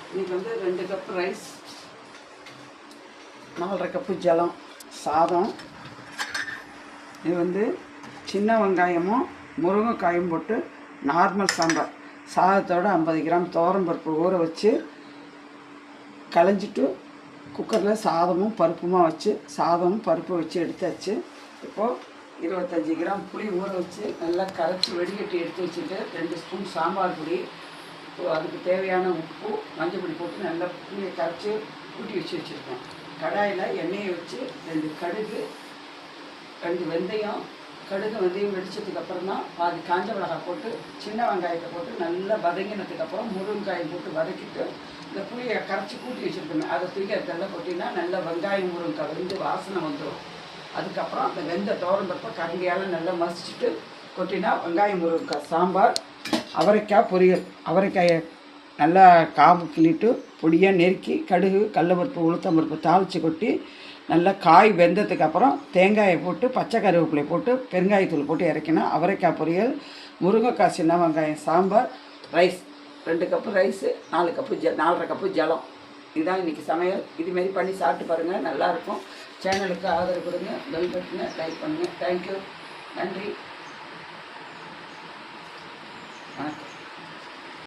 இன்றைக்கி வந்து 2 cup rice, 4.5 cup ஜலம், சாதம். இது வந்து சின்ன வெங்காயமும் முருங்கைக்காயும் போட்டு நார்மல் சாம்பார். சாதத்தோடு 50 கிராம் துவரம்பருப்பு ஊற வச்சு களைஞ்சிட்டு குக்கரில் சாதமும் பருப்புமா வச்சு சாதமும் பருப்பு வச்சு எடுத்தாச்சு. இப்போது 25 கிராம் புளி ஊற வச்சு நல்லா கரைச்சி வடிகட்டி எடுத்து வச்சுட்டு 2 ஸ்பூன் சாம்பார் பொடி, அதுக்கு தேவையான உப்பு, மஞ்சள் பொடி போட்டு நல்லா புளியை கரைச்சி ஊட்டி வச்சுருக்கேன். கடாயில் எண்ணெயை வச்சு 2 கடுகு, 2 வெந்தயம், கடுகு வெந்தயம் வெடிச்சதுக்கப்புறம் தான் பாதி காஞ்ச மிளகாய் போட்டு சின்ன வெங்காயத்தை போட்டு நல்லா வதங்கினதுக்கப்புறம் முருங்காயம் போட்டு வதக்கிட்டு இந்த புளியை கரைச்சி கூட்டி வச்சுருக்கேன் அதை தூக்கி அதெல்லாம் கொட்டினா நல்லா வெங்காயம் முருங்காய் வெந்து வாசனை வந்துடும். அதுக்கப்புறம் அந்த வெந்த துவரம்பருப்பை கரண்டியால் நல்லா மசிச்சுட்டு கொட்டினா வெங்காயம் முருங்காய் சாம்பார். அவரைக்காய் பொரியல். அவரைக்காயை நல்லா காம்பு கிள்ளிட்டு பொடியாக நெருக்கி கடுகு, கடலப்பருப்பு, உளுத்தம்பருப்பு தாளித்து கொட்டி நல்லா காய் வெந்ததுக்கப்புறம் தேங்காயை போட்டு பச்சை கருவேப்பிலை போட்டு பெருங்காயத்தூள் போட்டு இறக்கினா அவரைக்காய் பொரியல், முருங்கைக்காய், சின்ன வெங்காயம் sambar, rice. 2 cup rice, 4.5 cup ஜலம். இதுதான் இன்றைக்கி சமையல். இதுமாரி பண்ணி சாப்பிட்டு பாருங்கள், நல்லாயிருக்கும். சேனலுக்கு ஆதரவு கொடுங்க, பெல் பட்டனை லைக் பண்ணுங்கள். தேங்க்யூ, நன்றி.